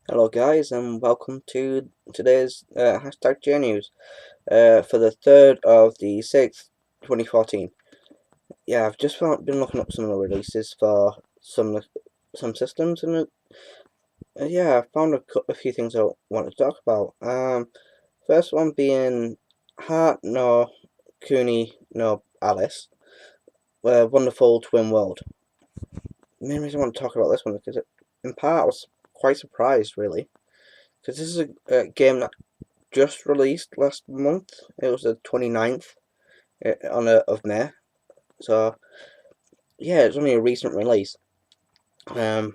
Hello guys and welcome to today's hashtag J News for the 3rd of the 6th, 2014. Yeah, I've just been looking up some of the releases for some systems and yeah, I found a few things I want to talk about. First one being Heart no Kuni no Alice, Wonderful Twin World. The main reason I want to talk about this one is because in part I was quite surprised really, because this is a game that just released last month. It was the 29th of May. So yeah, it's only a recent release. Um,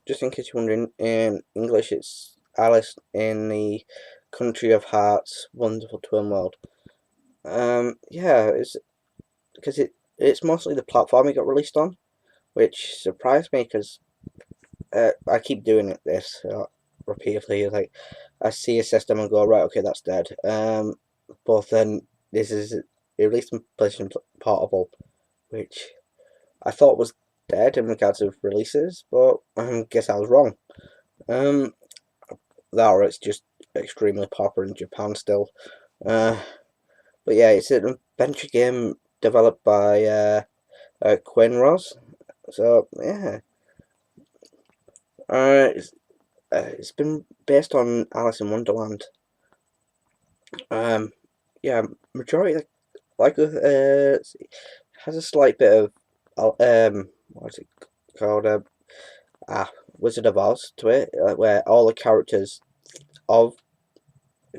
just in case you're wondering, in English it's Alice in the Country of Hearts, Wonderful Twin World. Yeah, it's because it's mostly the platform it got released on, which surprised me because I keep doing this repeatedly. Like I see a system and go, right, okay, that's dead. But then this is it released in PlayStation Portable, which I thought was dead in regards of releases, but I guess I was wrong. Um, that or it's just extremely popular in Japan still. But yeah, it's an adventure game developed by Quinros. So yeah, it's it's been based on Alice in Wonderland. Um, yeah, majority has a slight bit of what's it called? Ah, Wizard of Oz to it, where all the characters of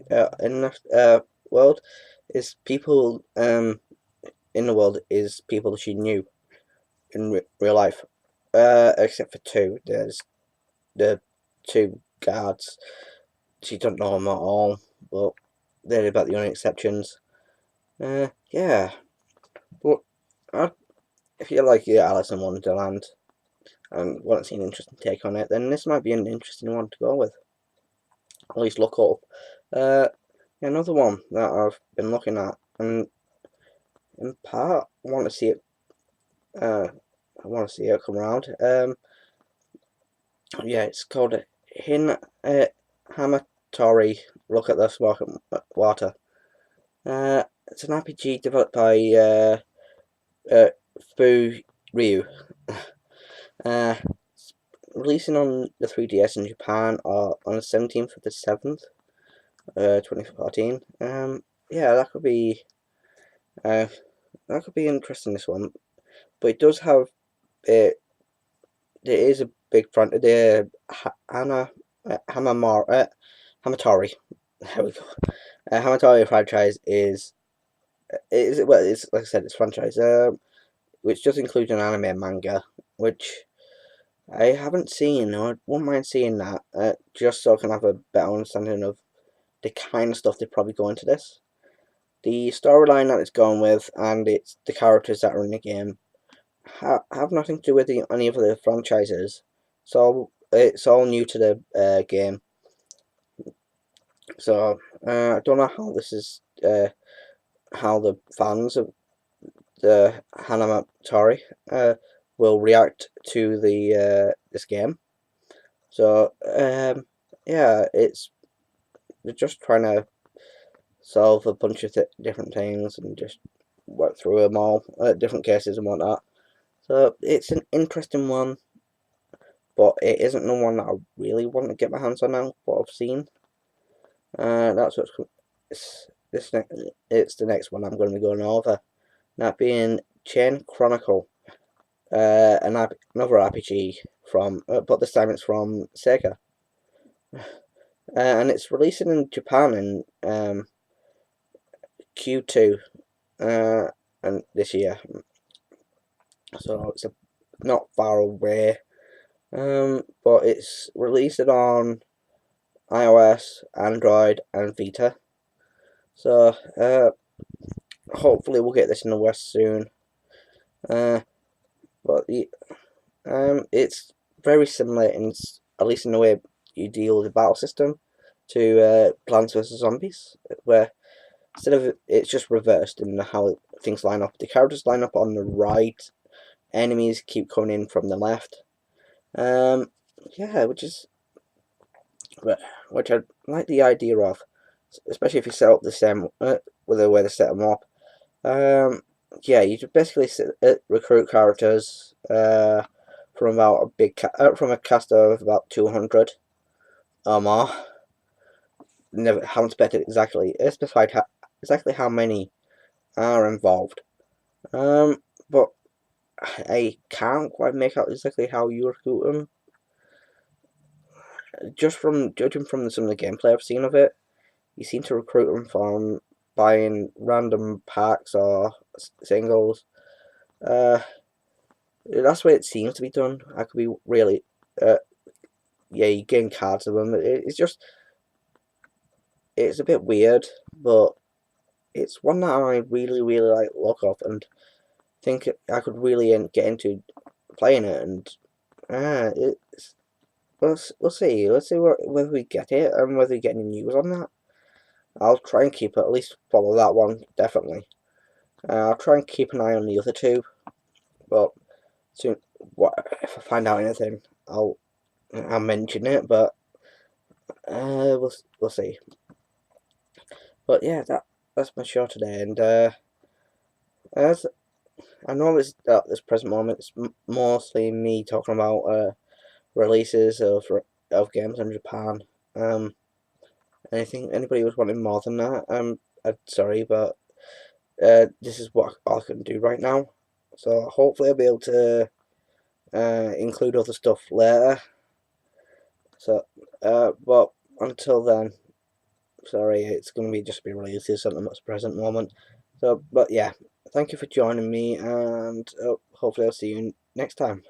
in the world is people in the world is people she knew in real life. Except for two. There's the two guards. She don't know them at all, but they're about the only exceptions. Yeah, but I, if you like your Alice in Wonderland and want to see an interesting take on it, then this might be an interesting one to go with. At least look up. Uh, Another one that I've been looking at, and in part, I want to see it. I want to see it come around. Yeah, it's called Hin Hamatori. Look at the smoke and water. It's an RPG developed by uh, Fu Ryu. Uh, Releasing on the 3DS in Japan on the 17th of the 7th, 2014. Yeah, uh, that could be interesting. This one, but it does have uh, there is a big front. The Hana Hamamara Hamatori. There we go. Hamatori franchise is well. It's like I said, it's franchise. Which does include an anime and manga, which I haven't seen. I wouldn't mind seeing that, just so I can have a better understanding of the kind of stuff they probably go into this. The storyline that it's going with, and it's the characters that are in the game have nothing to do with any of the franchises. So it's all new to the game. So I don't know how this is how the fans of the Hanamotori will react to the this game. So yeah, it's they're just trying to solve a bunch of different things and just work through them all, different cases and whatnot. So it's an interesting one, but it isn't the one that I really want to get my hands on now. What I've seen, that's what's this next. It's the next one I'm going to be going over. That being Chain Chronicle, another RPG from, but this time it's from Sega, and it's releasing in Japan in Q2, and this year, so it's not far away. But it's released on iOS, Android, and Vita. So hopefully we'll get this in the West soon. Uh, but it's very similar in at least in the way you deal with the battle system to Plants vs Zombies, where instead of it's just reversed in how things line up. The characters line up on the right, enemies keep coming in from the left. Yeah, which is which I like the idea of, especially if you set up the same with the way to set them up. Yeah, you just basically recruit characters from about from a cast of about 200 or more. Never haven't specified exactly how many are involved. But I can't quite make out exactly how you recruit them. Just from judging from some of the gameplay I've seen of it, you seem to recruit them from buying random packs or singles. Uh, that's the way it seems to be done. I could be really, yeah, you gain cards of them. It's a bit weird, but it's one that I really, really like the look of, and think I could really get into playing it. And it's we'll see. Let's see whether we get it and whether we get any news on that. I'll try and keep at least follow that one definitely. I'll try and keep an eye on the other two, but soon, if I find out anything, I'll mention it. But we'll see. But yeah, that's my show today, and as I know this at this present moment, it's mostly me talking about releases of games in Japan. Anybody was wanting more than that, I'm sorry, but this is what I can do right now. So hopefully I'll be able to include other stuff later. So, but until then, sorry, it's going to be just be releases at the present moment. So, but yeah, thank you for joining me, and hopefully I'll see you next time.